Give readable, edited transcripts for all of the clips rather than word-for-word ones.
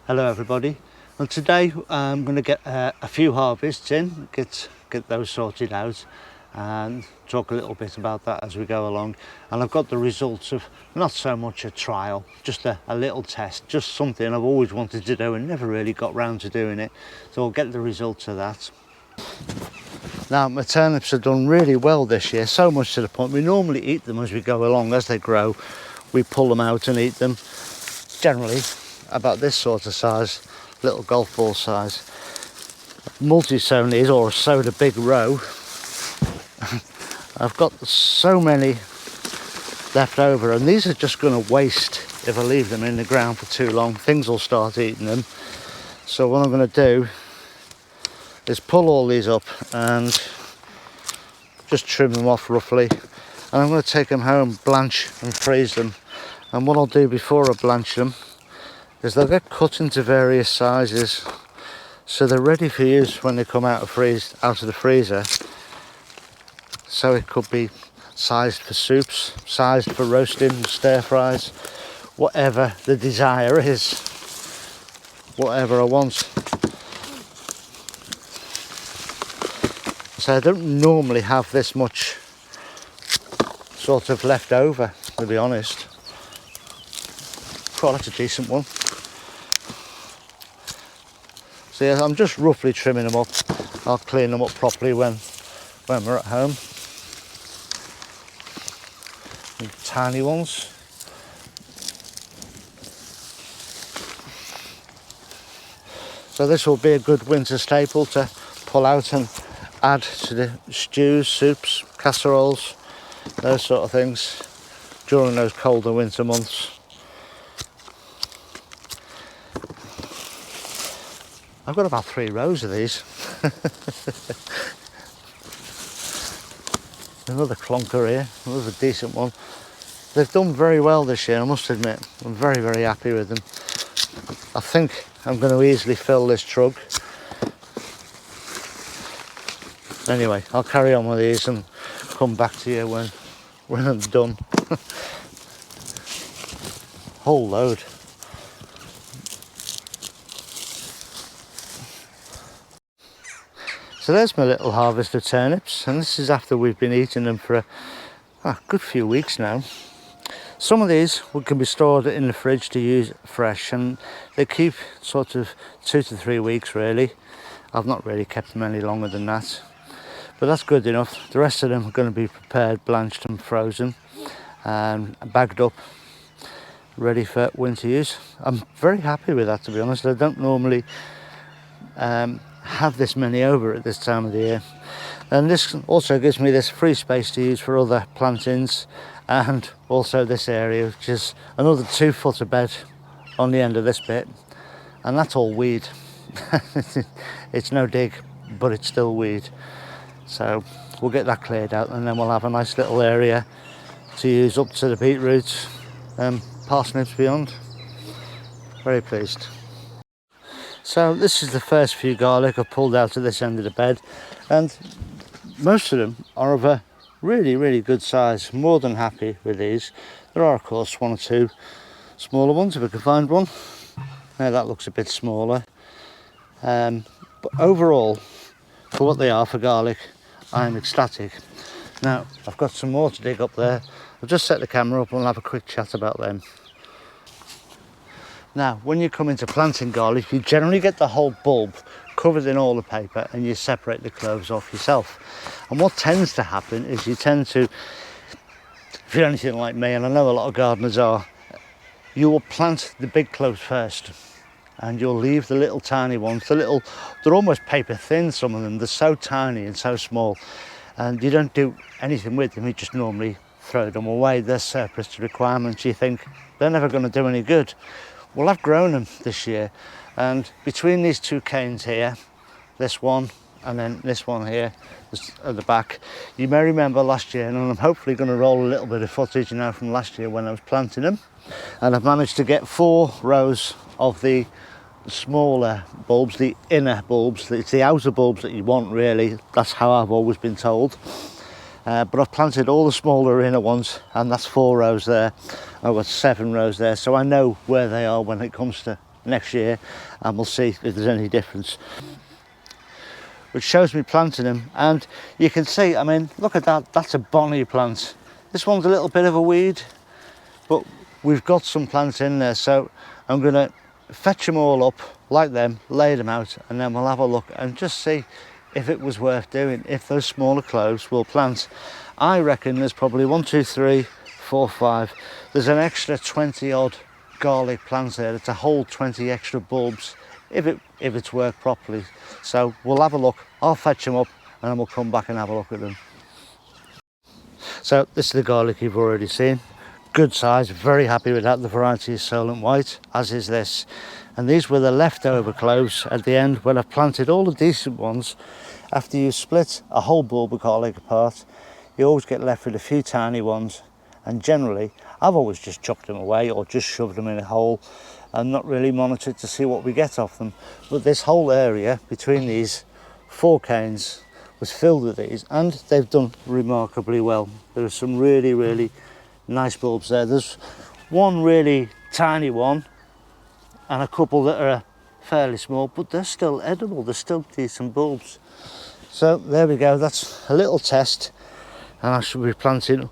Hello everybody. Well, today I'm going to get a few harvests in, get those sorted out and talk a little bit about that as we go along. And I've got the results of not so much a trial, just a little test, just something I've always wanted to do and never really got round to doing it. So I'll get the results of that. Now my turnips have done really well this year, so much to the point we normally eat them as we go along. As they grow, we pull them out and eat them. Generally about this sort of size, little golf ball size. Multi-sown these, or a sowed a big row. I've got so many left over, and these are just going to waste if I leave them in the ground for too long. Things will start eating them. So what I'm going to do is pull all these up and just trim them off roughly, and I'm going to take them home, blanch and freeze them. And what I'll do before I blanch them is they'll get cut into various sizes, so they're ready for use when they come out of the freezer. So it could be sized for soups, sized for roasting, stir fries, whatever the desire is, whatever I want. So I don't normally have this much sort of left over, to be honest. Oh, that's a decent one. So yeah, I'm just roughly trimming them up. I'll clean them up properly when we're at home. And tiny ones. So this will be a good winter staple to pull out and add to the stews, soups, casseroles, those sort of things during those colder winter months. I've got about 3 rows of these. Another clunker here, another decent one. They've done very well this year, I must admit. I'm very, very happy with them. I think I'm going to easily fill this trug. Anyway, I'll carry on with these and come back to you when I'm done. Whole load. So there's my little harvest of turnips, and this is after we've been eating them for a good few weeks now. Some of these can be stored in the fridge to use fresh, and they keep sort of 2 to 3 weeks really. I've not really kept them any longer than that, but that's good enough. The rest of them are going to be prepared, blanched and frozen and bagged up, ready for winter use. I'm very happy with that, to be honest. I don't normally have this many over at this time of the year, and this also gives me this free space to use for other plantings, and also this area, which is another 2 foot of bed on the end of this bit, and that's all weed. It's no dig, but it's still weed. So we'll get that cleared out, and then we'll have a nice little area to use up to the beetroots and parsnips beyond. Very pleased. So this is the first few garlic I've pulled out of this end of the bed, and most of them are of a really, really good size. More than happy with these. There are of course 1 or 2 smaller ones if I can find one. Now that looks a bit smaller, but overall, for what they are for garlic, I'm ecstatic. Now I've got some more to dig up there. I'll just set the camera up and we'll have a quick chat about them. Now, when you come into planting garlic, you generally get the whole bulb covered in all the paper, and you separate the cloves off yourself. And what tends to happen is you tend to, if you're anything like me, and I know a lot of gardeners are, you will plant the big cloves first, and you'll leave the little tiny ones. They're almost paper thin, some of them. They're so tiny and so small, and you don't do anything with them. You just normally throw them away. They're surplus to requirements. You think they're never going to do any good. Well, I've grown them this year, and between these 2 canes here, this one and then this one here at the back, you may remember last year, and I'm hopefully going to roll a little bit of footage now from last year when I was planting them, and I've managed to get 4 rows of the smaller bulbs, the inner bulbs. It's the outer bulbs that you want really, that's how I've always been told. But I've planted all the smaller inner ones, and that's 4 rows there. I've got 7 rows there, so I know where they are when it comes to next year and we'll see if there's any difference. Which shows me planting them, and you can see, I mean, look at that, that's a bonny plant. This one's a little bit of a weed, but we've got some plants in there, so I'm going to fetch them all up like them, lay them out, and then we'll have a look and just see if it was worth doing, if those smaller cloves will plant. I reckon there's probably 1, 2, 3, 4, 5. There's an extra 20 odd garlic plants there. It's a whole 20 extra bulbs if it's worked properly. So we'll have a look. I'll fetch them up and then we'll come back and have a look at them. So this is the garlic you've already seen. Good size, very happy with that. The variety is Solent White, as is this. And these were the leftover cloves at the end when I've planted all the decent ones. After you split a whole bulb of garlic apart, you always get left with a few tiny ones, and generally I've always just chucked them away or just shoved them in a hole and not really monitored to see what we get off them. But this whole area between these 4 canes was filled with these, and they've done remarkably well. There are some really nice bulbs there. There's one really tiny one and a couple that are fairly small, but they're still edible, they're still decent bulbs. So there we go, that's a little test. And I should be planting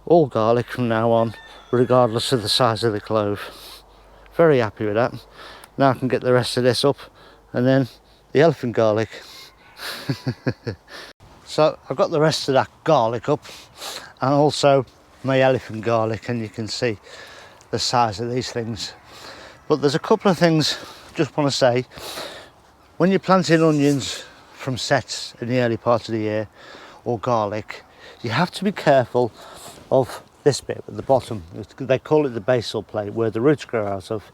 all garlic from now on, regardless of the size of the clove. Very happy with that. Now I can get the rest of this up, and then the elephant garlic. So I've got the rest of that garlic up, and also my elephant garlic, and you can see the size of these things. But there's a couple of things I just want to say. When you're planting onions from sets in the early part of the year, or garlic, you have to be careful of this bit at the bottom. They call it the basal plate, where the roots grow out of.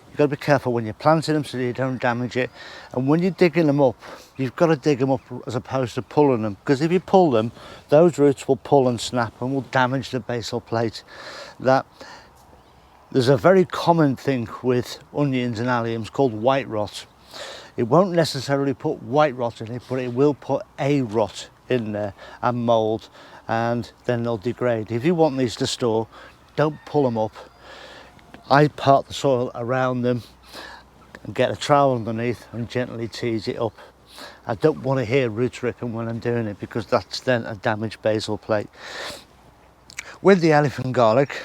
You've got to be careful when you're planting them so that you don't damage it. And when you're digging them up, you've got to dig them up as opposed to pulling them, because if you pull them, those roots will pull and snap and will damage the basal plate. There's a very common thing with onions and alliums called white rot. It won't necessarily put white rot in it, but it will put a rot in there and mould, and then they'll degrade. If you want these to store, don't pull them up. I part the soil around them and get a trowel underneath and gently tease it up. I don't want to hear roots ripping when I'm doing it, because that's then a damaged basal plate. With the elephant garlic,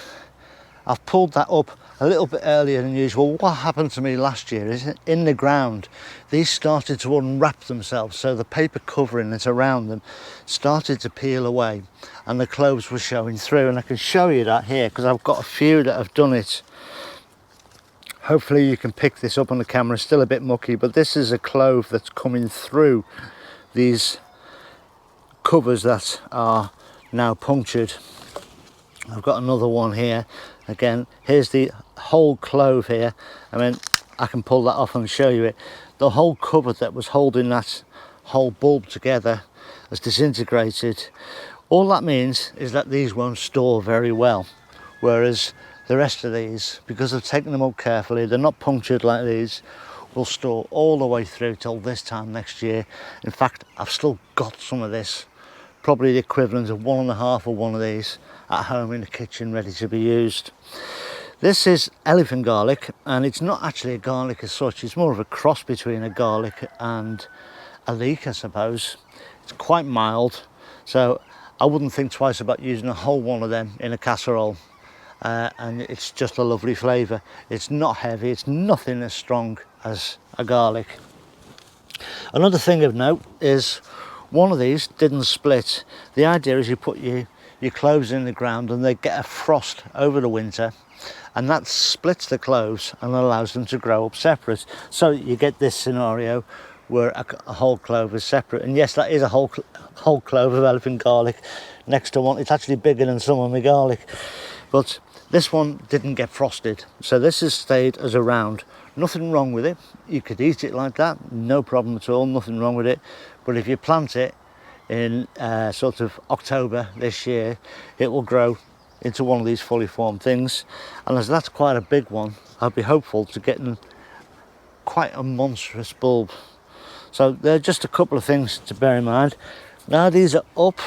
I've pulled that up a little bit earlier than usual. What happened to me last year is in the ground, these started to unwrap themselves, so the paper covering that's around them started to peel away and the cloves were showing through, and I can show you that here because I've got a few that have done it. Hopefully you can pick this up on the camera. It's still a bit mucky, but this is a clove that's coming through these covers that are now punctured. I've got another one here. Again, here's the whole clove here. I mean, I can pull that off and show you it. The whole cover that was holding that whole bulb together has disintegrated. All that means is that these won't store very well, whereas the rest of these, because I've taken them up carefully, they're not punctured like these, will store all the way through till this time next year. In fact, I've still got some of this, probably the equivalent of 1.5 of one of these at home in the kitchen, ready to be used. This is elephant garlic, and it's not actually a garlic as such. It's more of a cross between a garlic and a leek, I suppose. It's quite mild, so I wouldn't think twice about using a whole one of them in a casserole. And it's just a lovely flavour. It's not heavy, it's nothing as strong as a garlic. Another thing of note is one of these didn't split. The idea is you put your cloves in the ground and they get a frost over the winter, and that splits the cloves and allows them to grow up separate. So you get this scenario where a whole clove is separate. And yes, that is a whole clove of elephant garlic next to one. It's actually bigger than some of my garlic, but this one didn't get frosted, so this has stayed as a round. Nothing wrong with it. You could eat it like that, no problem at all, nothing wrong with it. But if you plant it in sort of October this year, it will grow into one of these fully formed things. And as that's quite a big one, I'd be hopeful to getting quite a monstrous bulb. So there are just a couple of things to bear in mind. Now these are up,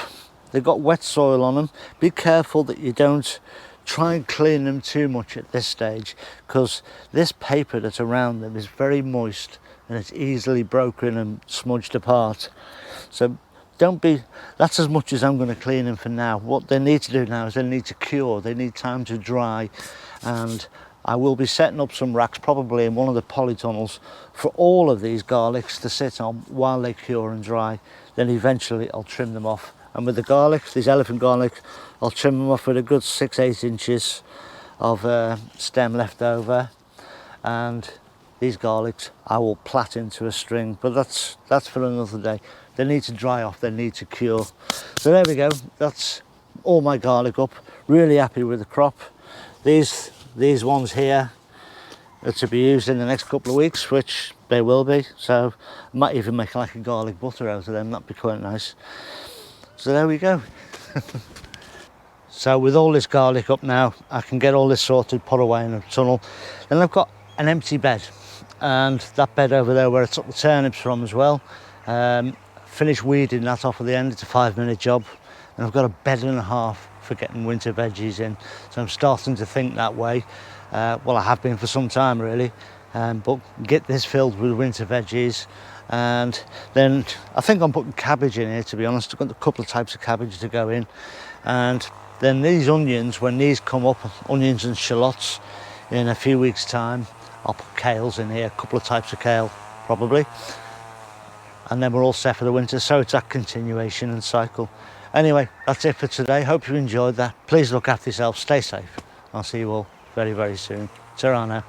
they've got wet soil on them. Be careful that you don't try and clean them too much at this stage, because this paper that's around them is very moist and it's easily broken and smudged apart. So that's as much as I'm going to clean them for now. What they need to do now is they need to cure, they need time to dry, and I will be setting up some racks probably in one of the polytunnels for all of these garlics to sit on while they cure and dry. Then eventually I'll trim them off. And with the garlic, these elephant garlic, I'll trim them off with a good 6-8 inches of stem left over, and these garlics I will plait into a string, but that's for another day. They need to dry off, they need to cure. So there we go, that's all my garlic up. Really happy with the crop. These ones here are to be used in the next couple of weeks, which they will be, so I might even make like a garlic butter out of them. That'd be quite nice. So there we go. So with all this garlic up now, I can get all this sorted, put away in a tunnel. Then I've got an empty bed, and that bed over there where I took the turnips from as well. Finished weeding that off at the end. It's a 5-minute job, and I've got a bed and a half for getting winter veggies in. So I'm starting to think that way. Well, I have been for some time really, but get this filled with winter veggies. And then I think I'm putting cabbage in here, to be honest. I've got a couple of types of cabbage to go in, and then these onions, when these come up, onions and shallots, in a few weeks time, I'll put kales in here, a couple of types of kale probably, and then we're all set for the winter. So it's that continuation and cycle. Anyway, that's it for today. Hope you enjoyed that. Please look after yourself, stay safe. I'll see you all very, very soon. Ta-ra now.